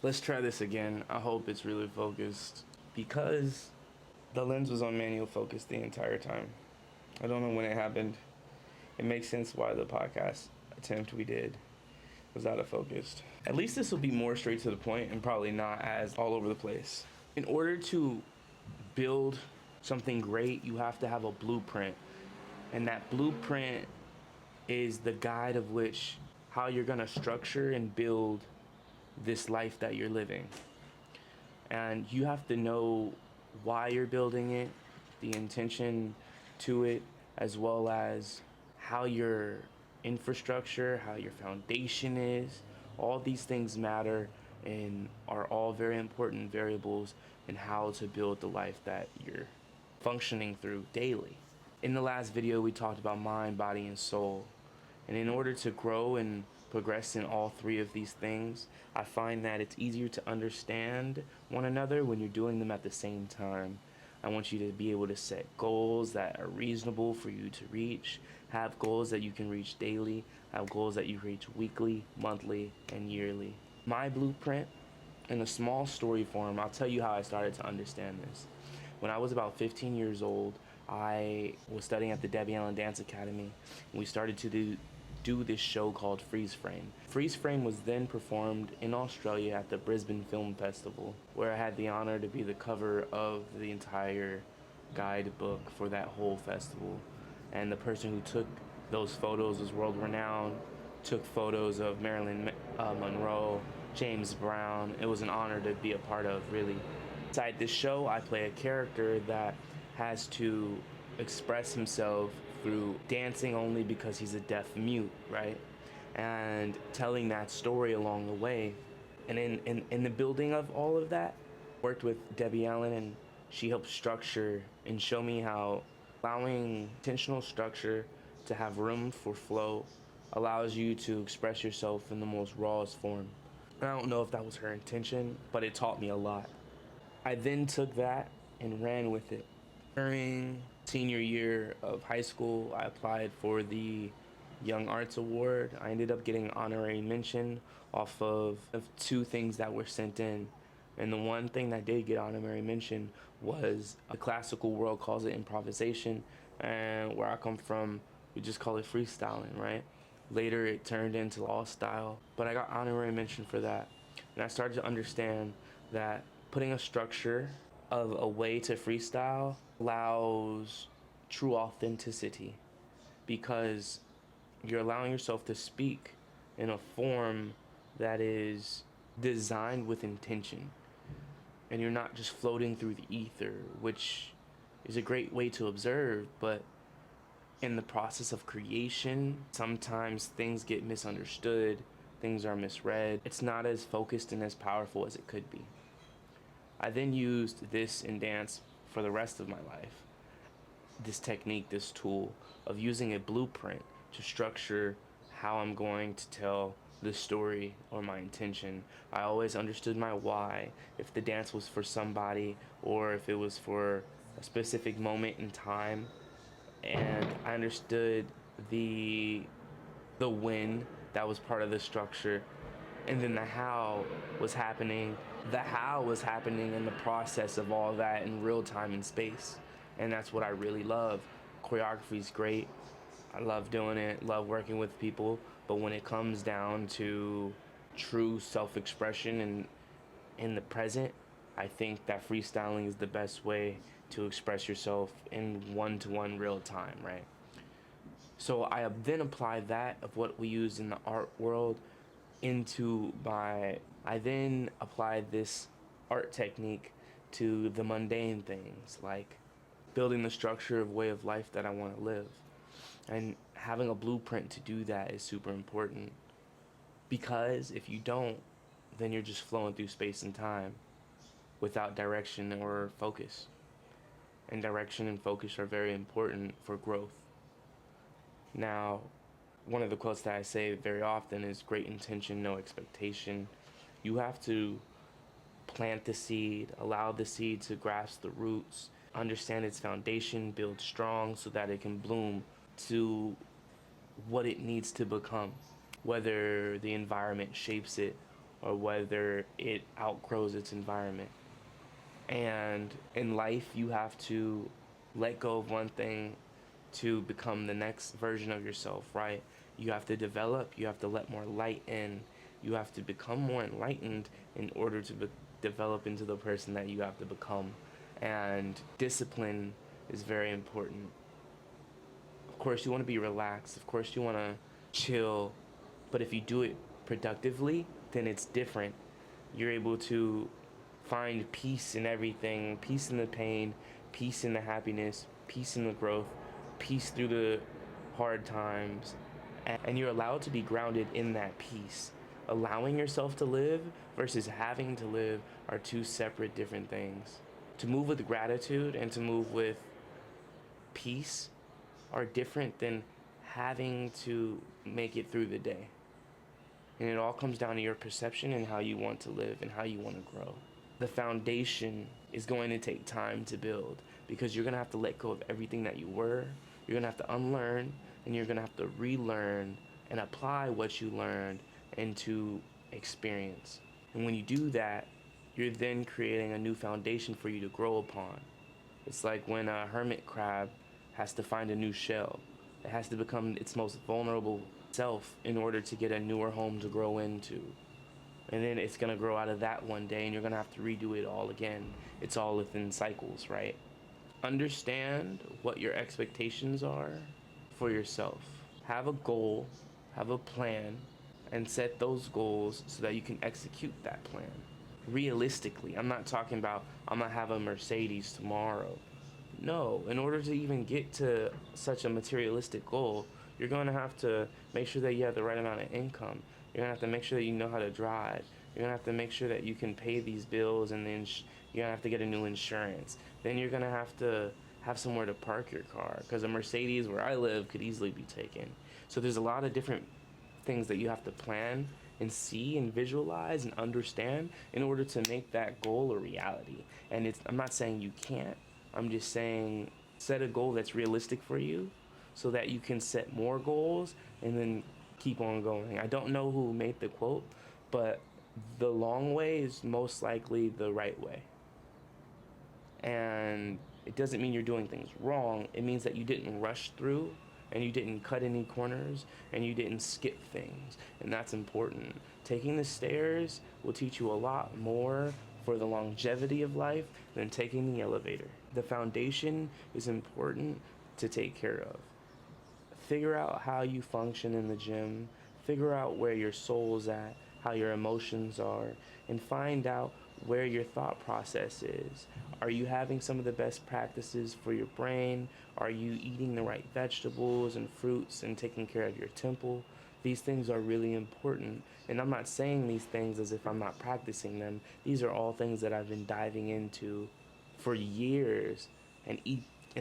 Let's try this again. I hope it's really focused because the lens was on manual focus the entire time. I don't know when it happened. It makes sense why the podcast attempt we did was out of focus. At least this will be more straight to the point and probably not as all over the place. In order to build something great, you have to have a blueprint. And that blueprint is the guide of which how you're going to structure and build this life that you're living. And you have to know why you're building it, the intention to it, as well as how your infrastructure, how your foundation is. All these things matter and are all very important variables in how to build the life that you're functioning through daily. In the last video, we talked about mind, body, and soul. And in order to grow and progress in all three of these things, I find that it's easier to understand one another when you're doing them at the same time. I want you to be able to set goals that are reasonable for you to reach, have goals that you can reach daily, have goals that you reach weekly, monthly, and yearly. My blueprint, in a small story form, I'll tell you how I started to understand this. When I was about 15 years old, I was studying at the Debbie Allen Dance Academy, and we started to do this show called Freeze Frame. Freeze Frame was then performed in Australia at the Brisbane Film Festival, where I had the honor to be the cover of the entire guidebook for that whole festival. And the person who took those photos was world renowned, took photos of Marilyn Monroe, James Brown. It was an honor to be a part of, really. Inside this show, I play a character that has to express himself through dancing only because he's a deaf mute, right? And telling that story along the way. And in the building of all of that, worked with Debbie Allen, and she helped structure and show me how allowing intentional structure to have room for flow allows you to express yourself in the most rawest form. And I don't know if that was her intention, but it taught me a lot. I then took that and ran with it. During senior year of high school, I applied for the Young Arts Award. I ended up getting honorary mention off of two things that were sent in. And the one thing that did get honorary mention was the classical world calls it improvisation, and where I come from, we just call it freestyling, right? Later it turned into law style, but I got honorary mention for that. And I started to understand that putting a structure of a way to freestyle allows true authenticity, because you're allowing yourself to speak in a form that is designed with intention, and you're not just floating through the ether, which is a great way to observe, but in the process of creation, sometimes things get misunderstood, things are misread. It's not as focused and as powerful as it could be. I then used this in dance for the rest of my life. This technique, this tool of using a blueprint to structure how I'm going to tell the story or my intention. I always understood my why, if the dance was for somebody or if it was for a specific moment in time. And I understood the when that was part of the structure, and then the how was happening. The how was happening in the process of all that in real time and space, and that's what I really love. Choreography is great. I love doing it, love working with people, but when it comes down to true self-expression and in the present, I think that freestyling is the best way to express yourself in one-to-one real time, right? So I then apply that of what we use in the art world into I then applied this art technique to the mundane things, like building the structure of way of life that I want to live. And having a blueprint to do that is super important, because if you don't, then you're just flowing through space and time without direction or focus. And direction and focus are very important for growth. Now, one of the quotes that I say very often is great intention, no expectation. You have to plant the seed, allow the seed to grasp the roots, understand its foundation, build strong so that it can bloom to what it needs to become, whether the environment shapes it or whether it outgrows its environment. And in life, you have to let go of one thing to become the next version of yourself, right? You have to develop, you have to let more light in, you have to become more enlightened in order to develop into the person that you have to become. And discipline is very important. Of course, you want to be relaxed, of course, you want to chill, but if you do it productively, then it's different. You're able to find peace in everything, peace in the pain, peace in the happiness, peace in the growth, peace through the hard times. And you're allowed to be grounded in that peace. Allowing yourself to live versus having to live are two separate, different things. To move with gratitude and to move with peace are different than having to make it through the day. And it all comes down to your perception and how you want to live and how you want to grow. The foundation is going to take time to build because you're going to have to let go of everything that you were. You're going to have to unlearn, and you're going to have to relearn and apply what you learned into experience. And when you do that, you're then creating a new foundation for you to grow upon. It's like when a hermit crab has to find a new shell. It has to become its most vulnerable self in order to get a newer home to grow into. And then it's going to grow out of that one day, and you're going to have to redo it all again. It's all within cycles, right? Understand what your expectations are for yourself. Have a goal, have a plan, and set those goals so that you can execute that plan. Realistically, I'm not talking about I'm going to have a Mercedes tomorrow. No, in order to even get to such a materialistic goal, you're going to have to make sure that you have the right amount of income. You're going to have to make sure that you know how to drive. You're going to have to make sure that you can pay these bills, and then you're going to have to get a new insurance. Then you're going to have somewhere to park your car, because a Mercedes where I live could easily be taken. So there's a lot of different things that you have to plan and see and visualize and understand in order to make that goal a reality. And I'm not saying you can't. I'm just saying set a goal that's realistic for you so that you can set more goals and then keep on going. I don't know who made the quote, but the long way is most likely the right way. And it doesn't mean you're doing things wrong. It means that you didn't rush through, and you didn't cut any corners, and you didn't skip things. And that's important. Taking the stairs will teach you a lot more for the longevity of life than taking the elevator. The foundation is important to take care of. Figure out how you function in the gym. Figure out where your soul's at, how your emotions are, and find out where your thought process is. Are you having some of the best practices for your brain? Are you eating the right vegetables and fruits and taking care of your temple? These things are really important. And I'm not saying these things as if I'm not practicing them. These are all things that I've been diving into for years, and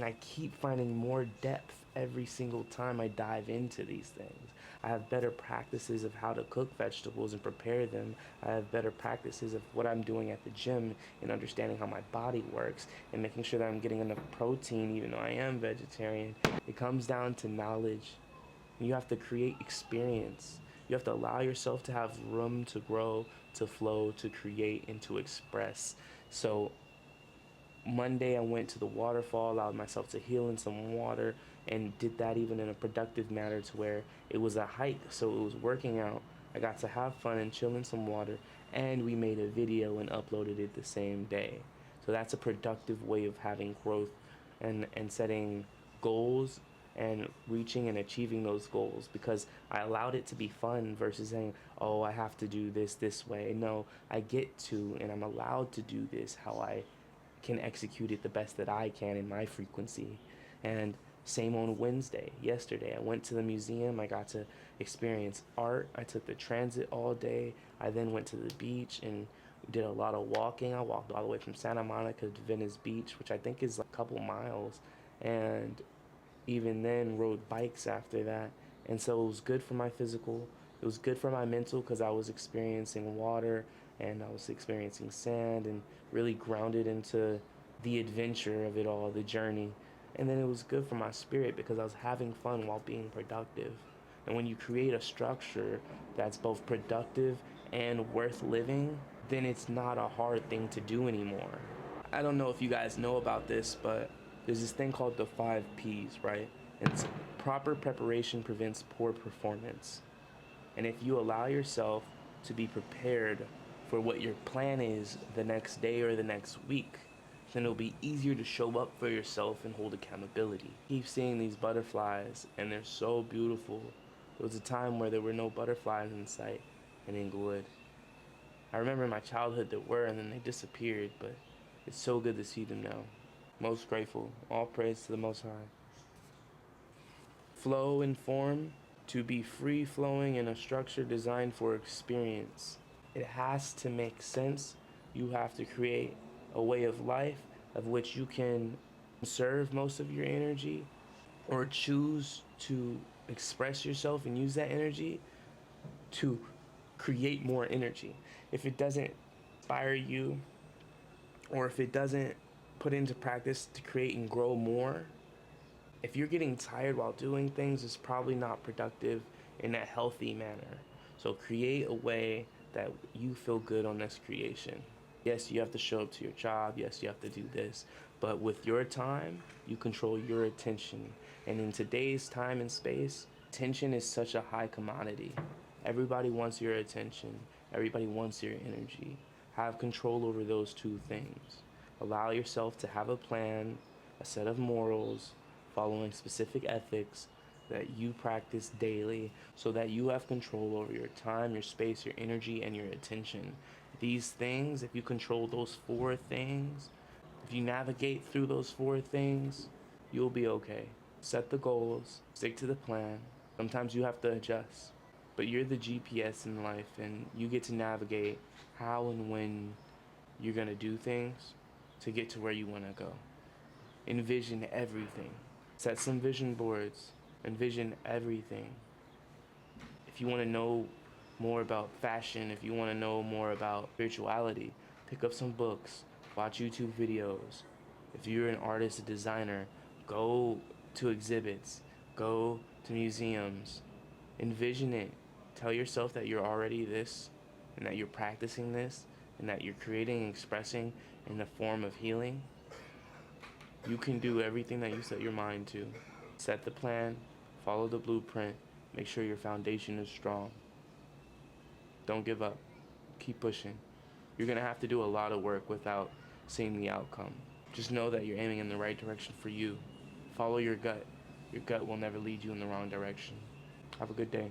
I keep finding more depth every single time I dive into these things. I have better practices of how to cook vegetables and prepare them. I have better practices of what I'm doing at the gym and understanding how my body works and making sure that I'm getting enough protein even though I am vegetarian. It comes down to knowledge. You have to create experience. You have to allow yourself to have room to grow, to flow, to create, and to express. So Monday I went to the waterfall, allowed myself to heal in some water, and did that even in a productive manner to where it was a hike, so it was working out. I got to have fun and chill in some water, and we made a video and uploaded it the same day. So that's a productive way of having growth and setting goals and reaching and achieving those goals, because I allowed it to be fun versus saying, oh, I have to do this way. No, I get to, and I'm allowed to do this how I can execute it the best that I can in my frequency. And same on Wednesday, yesterday, I went to the museum. I got to experience art. I took the transit all day. I then went to the beach and did a lot of walking. I walked all the way from Santa Monica to Venice Beach, which I think is like a couple miles. And even then rode bikes after that. And so it was good for my physical. It was good for my mental because I was experiencing water and I was experiencing sand and really grounded into the adventure of it all, the journey. And then it was good for my spirit because I was having fun while being productive. And when you create a structure that's both productive and worth living, then it's not a hard thing to do anymore. I don't know if you guys know about this, but there's this thing called the 5 Ps, right? And it's proper preparation prevents poor performance. And if you allow yourself to be prepared for what your plan is the next day or the next week, then it'll be easier to show up for yourself and hold accountability. Keep seeing these butterflies, and they're so beautiful. There was a time where there were no butterflies in sight in Inglewood. I remember in my childhood there were, and then they disappeared, but it's so good to see them now. Most grateful. All praise to the Most High. Flow and form, to be free flowing in a structure designed for experience. It has to make sense. You have to create a way of life of which you can conserve most of your energy or choose to express yourself and use that energy to create more energy. If it doesn't inspire you, or if it doesn't put into practice to create and grow more, if you're getting tired while doing things, it's probably not productive in a healthy manner. So create a way that you feel good on this creation. Yes, you have to show up to your job. Yes, you have to do this. But with your time, you control your attention. And in today's time and space, attention is such a high commodity. Everybody wants your attention. Everybody wants your energy. Have control over those two things. Allow yourself to have a plan, a set of morals, following specific ethics that you practice daily so that you have control over your time, your space, your energy, and your attention. These things, if you control those 4 things, if you navigate through those 4 things, you'll be okay. Set the goals, stick to the plan. Sometimes you have to adjust, but you're the GPS in life, and you get to navigate how and when you're gonna do things to get to where you wanna go. Envision everything. Set some vision boards. Envision everything. If you want to know more about fashion, if you want to know more about spirituality, pick up some books, watch YouTube videos. If you're an artist, a designer, go to exhibits, go to museums. Envision it. Tell yourself that you're already this, and that you're practicing this, and that you're creating and expressing in the form of healing. You can do everything that you set your mind to. Set the plan, follow the blueprint, make sure your foundation is strong. Don't give up. Keep pushing. You're going to have to do a lot of work without seeing the outcome. Just know that you're aiming in the right direction for you. Follow your gut. Your gut will never lead you in the wrong direction. Have a good day.